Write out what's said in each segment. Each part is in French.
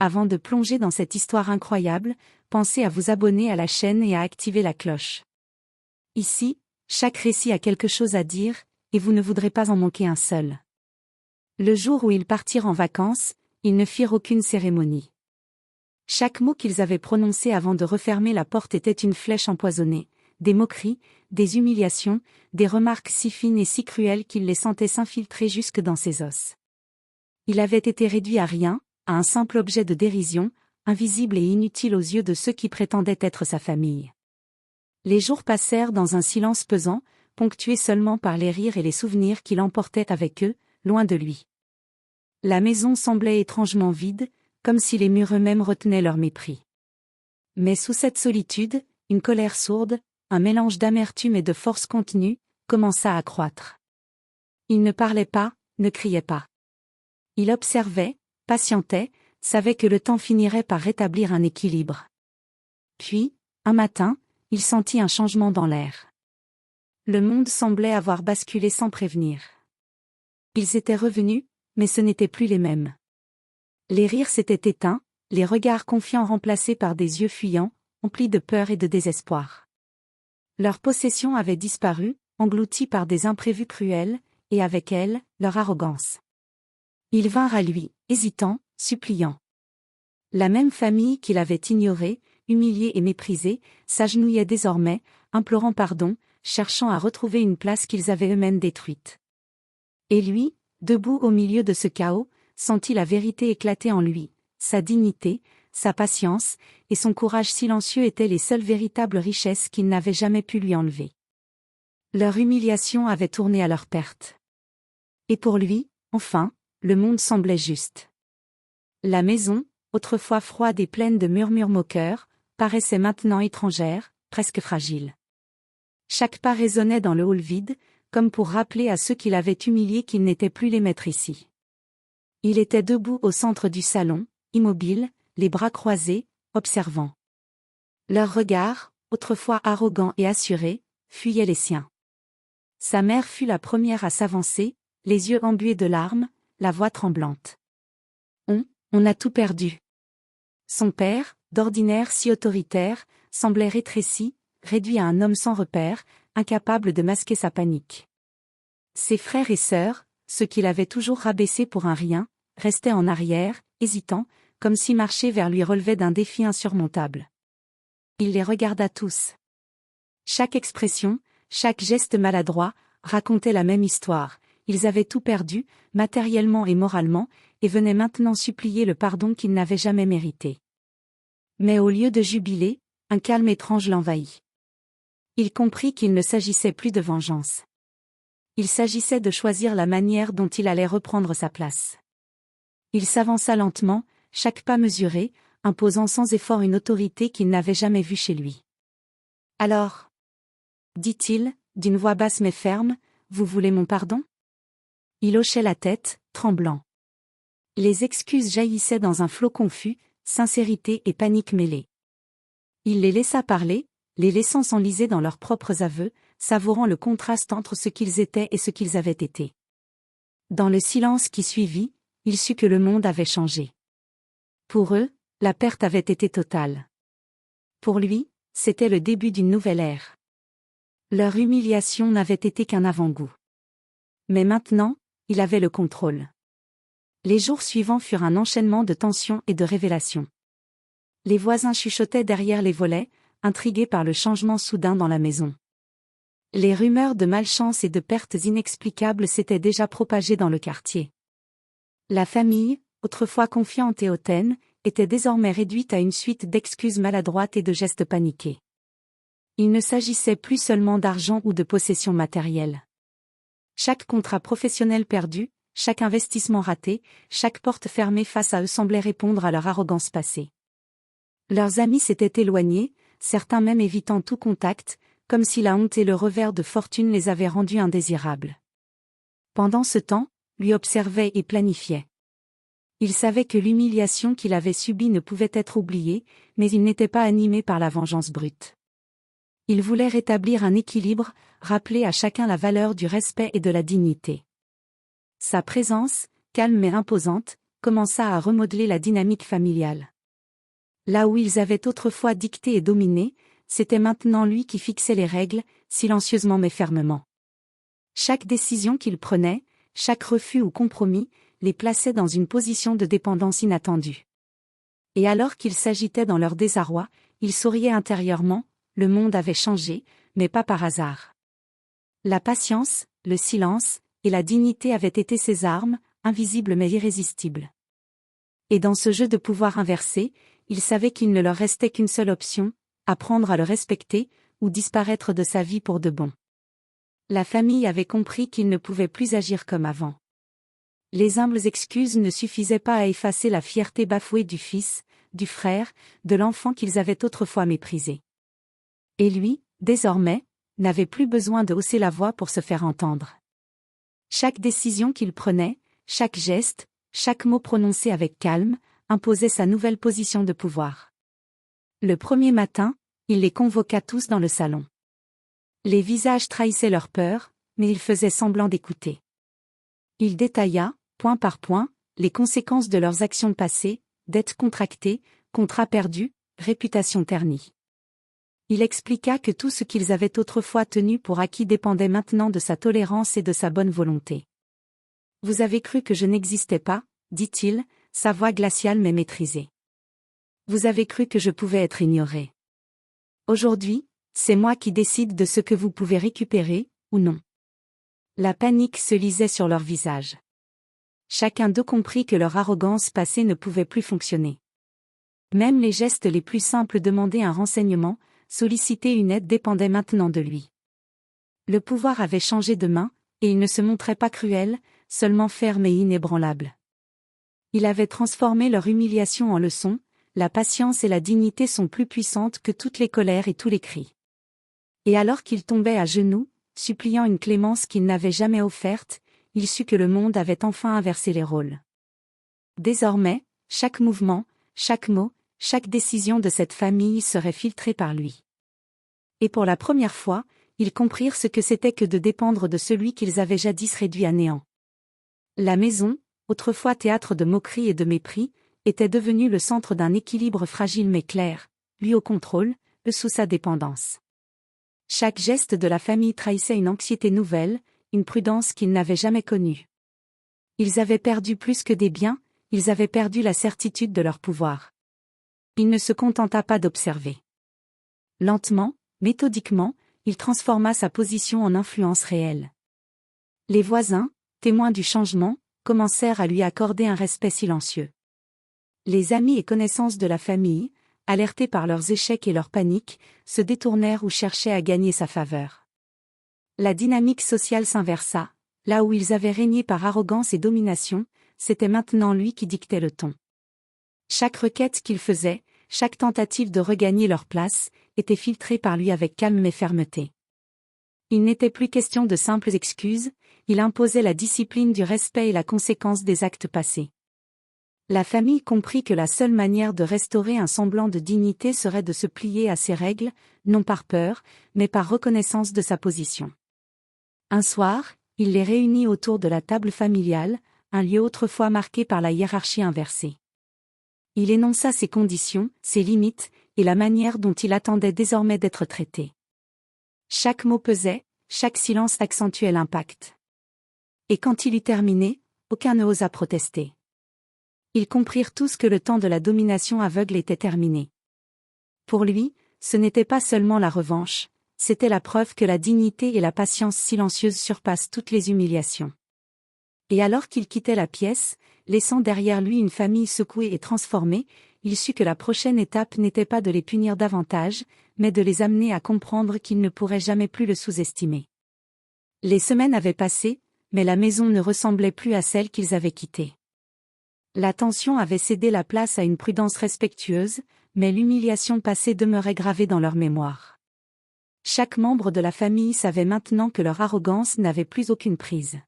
Avant de plonger dans cette histoire incroyable, pensez à vous abonner à la chaîne et à activer la cloche. Ici, chaque récit a quelque chose à dire, et vous ne voudrez pas en manquer un seul. Le jour où ils partirent en vacances, ils ne firent aucune cérémonie. Chaque mot qu'ils avaient prononcé avant de refermer la porte était une flèche empoisonnée, des moqueries, des humiliations, des remarques si fines et si cruelles qu'il les sentait s'infiltrer jusque dans ses os. Il avait été réduit à rien, à un simple objet de dérision, invisible et inutile aux yeux de ceux qui prétendaient être sa famille. Les jours passèrent dans un silence pesant, ponctué seulement par les rires et les souvenirs qu'il emportait avec eux, loin de lui. La maison semblait étrangement vide, comme si les murs eux-mêmes retenaient leur mépris. Mais sous cette solitude, une colère sourde, un mélange d'amertume et de force contenue, commença à croître. Il ne parlait pas, ne criait pas. Il observait, patientait, savait que le temps finirait par rétablir un équilibre. Puis, un matin, il sentit un changement dans l'air. Le monde semblait avoir basculé sans prévenir. Ils étaient revenus, mais ce n'étaient plus les mêmes. Les rires s'étaient éteints, les regards confiants remplacés par des yeux fuyants, emplis de peur et de désespoir. Leur possession avait disparu, engloutie par des imprévus cruels, et avec elle, leur arrogance. Ils vinrent à lui, hésitants, suppliants. La même famille qu'il avait ignorée, humiliée et méprisée, s'agenouillait désormais, implorant pardon, cherchant à retrouver une place qu'ils avaient eux-mêmes détruite. Et lui, debout au milieu de ce chaos, sentit la vérité éclater en lui, sa dignité, sa patience, et son courage silencieux étaient les seules véritables richesses qu'il n'avait jamais pu lui enlever. Leur humiliation avait tourné à leur perte. Et pour lui, enfin, le monde semblait juste. La maison, autrefois froide et pleine de murmures moqueurs, paraissait maintenant étrangère, presque fragile. Chaque pas résonnait dans le hall vide, comme pour rappeler à ceux qui l'avaient humilié qu'ils n'étaient plus les maîtres ici. Il était debout au centre du salon, immobile, les bras croisés, observant. Leur regard, autrefois arrogant et assuré, fuyait les siens. Sa mère fut la première à s'avancer, les yeux embués de larmes, la voix tremblante. On a tout perdu. Son père, d'ordinaire si autoritaire, semblait rétréci, réduit à un homme sans repère, incapable de masquer sa panique. Ses frères et sœurs, ceux qu'il avait toujours rabaissés pour un rien, restaient en arrière, hésitants, comme si marcher vers lui relevait d'un défi insurmontable. Il les regarda tous. Chaque expression, chaque geste maladroit, racontait la même histoire. Ils avaient tout perdu, matériellement et moralement, et venaient maintenant supplier le pardon qu'ils n'avaient jamais mérité. Mais au lieu de jubiler, un calme étrange l'envahit. Il comprit qu'il ne s'agissait plus de vengeance. Il s'agissait de choisir la manière dont il allait reprendre sa place. Il s'avança lentement, chaque pas mesuré, imposant sans effort une autorité qu'il n'avait jamais vue chez lui. « Alors, dit-il, d'une voix basse mais ferme, vous voulez mon pardon ? » Il hochait la tête, tremblant. Les excuses jaillissaient dans un flot confus, sincérité et panique mêlées. Il les laissa parler, les laissant s'enliser dans leurs propres aveux, savourant le contraste entre ce qu'ils étaient et ce qu'ils avaient été. Dans le silence qui suivit, il sut que le monde avait changé. Pour eux, la perte avait été totale. Pour lui, c'était le début d'une nouvelle ère. Leur humiliation n'avait été qu'un avant-goût. Mais maintenant, il avait le contrôle. Les jours suivants furent un enchaînement de tensions et de révélations. Les voisins chuchotaient derrière les volets, intrigués par le changement soudain dans la maison. Les rumeurs de malchance et de pertes inexplicables s'étaient déjà propagées dans le quartier. La famille, autrefois confiante et hautaine, était désormais réduite à une suite d'excuses maladroites et de gestes paniqués. Il ne s'agissait plus seulement d'argent ou de possessions matérielles. Chaque contrat professionnel perdu, chaque investissement raté, chaque porte fermée face à eux semblait répondre à leur arrogance passée. Leurs amis s'étaient éloignés, certains même évitant tout contact, comme si la honte et le revers de fortune les avaient rendus indésirables. Pendant ce temps, lui observait et planifiait. Il savait que l'humiliation qu'il avait subie ne pouvait être oubliée, mais il n'était pas animé par la vengeance brute. Il voulait rétablir un équilibre, rappeler à chacun la valeur du respect et de la dignité. Sa présence, calme mais imposante, commença à remodeler la dynamique familiale. Là où ils avaient autrefois dicté et dominé, c'était maintenant lui qui fixait les règles, silencieusement mais fermement. Chaque décision qu'il prenait, chaque refus ou compromis, les plaçait dans une position de dépendance inattendue. Et alors qu'ils s'agitaient dans leur désarroi, ils souriaient intérieurement, le monde avait changé, mais pas par hasard. La patience, le silence, et la dignité avaient été ses armes, invisibles mais irrésistibles. Et dans ce jeu de pouvoir inversé, ils savaient qu'il ne leur restait qu'une seule option, apprendre à le respecter, ou disparaître de sa vie pour de bon. La famille avait compris qu'ils ne pouvaient plus agir comme avant. Les humbles excuses ne suffisaient pas à effacer la fierté bafouée du fils, du frère, de l'enfant qu'ils avaient autrefois méprisé. Et lui, désormais, n'avait plus besoin de hausser la voix pour se faire entendre. Chaque décision qu'il prenait, chaque geste, chaque mot prononcé avec calme, imposait sa nouvelle position de pouvoir. Le premier matin, il les convoqua tous dans le salon. Les visages trahissaient leur peur, mais il faisait semblant d'écouter. Il détailla, point par point, les conséquences de leurs actions passées, dettes contractées, contrats perdus, réputation ternie. Il expliqua que tout ce qu'ils avaient autrefois tenu pour acquis dépendait maintenant de sa tolérance et de sa bonne volonté. « Vous avez cru que je n'existais pas, dit-il, sa voix glaciale mais maîtrisée. Vous avez cru que je pouvais être ignoré. Aujourd'hui, c'est moi qui décide de ce que vous pouvez récupérer, ou non. » La panique se lisait sur leurs visages. Chacun d'eux comprit que leur arrogance passée ne pouvait plus fonctionner. Même les gestes les plus simples demandaient un renseignement, solliciter une aide dépendait maintenant de lui. Le pouvoir avait changé de main, et il ne se montrait pas cruel, seulement ferme et inébranlable. Il avait transformé leur humiliation en leçon, la patience et la dignité sont plus puissantes que toutes les colères et tous les cris. Et alors qu'il tombait à genoux, suppliant une clémence qu'il n'avait jamais offerte, il sut que le monde avait enfin inversé les rôles. Désormais, chaque mouvement, chaque mot, chaque décision de cette famille serait filtrée par lui. Et pour la première fois, ils comprirent ce que c'était que de dépendre de celui qu'ils avaient jadis réduit à néant. La maison, autrefois théâtre de moqueries et de mépris, était devenue le centre d'un équilibre fragile mais clair, lui au contrôle, eux sous sa dépendance. Chaque geste de la famille trahissait une anxiété nouvelle, une prudence qu'ils n'avaient jamais connue. Ils avaient perdu plus que des biens, ils avaient perdu la certitude de leur pouvoir. Il ne se contenta pas d'observer. Lentement, méthodiquement, il transforma sa position en influence réelle. Les voisins, témoins du changement, commencèrent à lui accorder un respect silencieux. Les amis et connaissances de la famille, alertés par leurs échecs et leur panique, se détournèrent ou cherchaient à gagner sa faveur. La dynamique sociale s'inversa, là où ils avaient régné par arrogance et domination, c'était maintenant lui qui dictait le ton. Chaque requête qu'il faisait, chaque tentative de regagner leur place, était filtrée par lui avec calme mais fermeté. Il n'était plus question de simples excuses, il imposait la discipline du respect et la conséquence des actes passés. La famille comprit que la seule manière de restaurer un semblant de dignité serait de se plier à ses règles, non par peur, mais par reconnaissance de sa position. Un soir, il les réunit autour de la table familiale, un lieu autrefois marqué par la hiérarchie inversée. Il énonça ses conditions, ses limites, et la manière dont il attendait désormais d'être traité. Chaque mot pesait, chaque silence accentuait l'impact. Et quand il eut terminé, aucun ne osa protester. Ils comprirent tous que le temps de la domination aveugle était terminé. Pour lui, ce n'était pas seulement la revanche, c'était la preuve que la dignité et la patience silencieuse surpassent toutes les humiliations. Et alors qu'il quittait la pièce, laissant derrière lui une famille secouée et transformée, il sut que la prochaine étape n'était pas de les punir davantage, mais de les amener à comprendre qu'ils ne pourraient jamais plus le sous-estimer. Les semaines avaient passé, mais la maison ne ressemblait plus à celle qu'ils avaient quittée. La tension avait cédé la place à une prudence respectueuse, mais l'humiliation passée demeurait gravée dans leur mémoire. Chaque membre de la famille savait maintenant que leur arrogance n'avait plus aucune prise.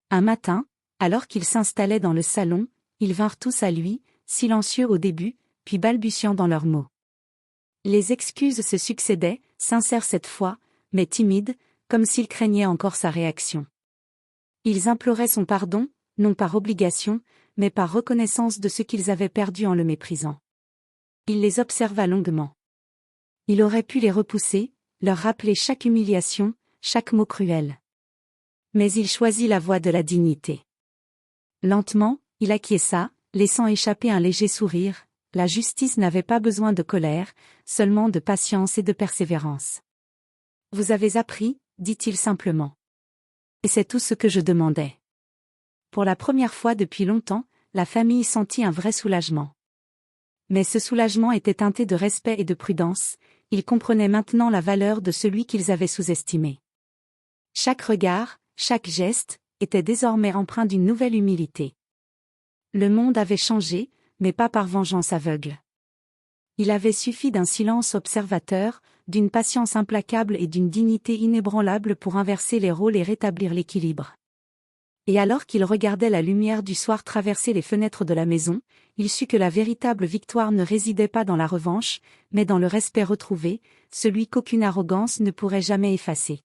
Un matin, alors qu'ils s'installaient dans le salon, ils vinrent tous à lui, silencieux au début, puis balbutiant dans leurs mots. Les excuses se succédaient, sincères cette fois, mais timides, comme s'ils craignaient encore sa réaction. Ils imploraient son pardon, non par obligation, mais par reconnaissance de ce qu'ils avaient perdu en le méprisant. Il les observa longuement. Il aurait pu les repousser, leur rappeler chaque humiliation, chaque mot cruel. Mais il choisit la voie de la dignité. Lentement, il acquiesça, laissant échapper un léger sourire. La justice n'avait pas besoin de colère, seulement de patience et de persévérance. Vous avez appris, dit-il simplement. Et c'est tout ce que je demandais. Pour la première fois depuis longtemps, la famille sentit un vrai soulagement. Mais ce soulagement était teinté de respect et de prudence, ils comprenaient maintenant la valeur de celui qu'ils avaient sous-estimé. Chaque regard, chaque geste, était désormais empreint d'une nouvelle humilité. Le monde avait changé, mais pas par vengeance aveugle. Il avait suffi d'un silence observateur, d'une patience implacable et d'une dignité inébranlable pour inverser les rôles et rétablir l'équilibre. Et alors qu'il regardait la lumière du soir traverser les fenêtres de la maison, il sut que la véritable victoire ne résidait pas dans la revanche, mais dans le respect retrouvé, celui qu'aucune arrogance ne pourrait jamais effacer.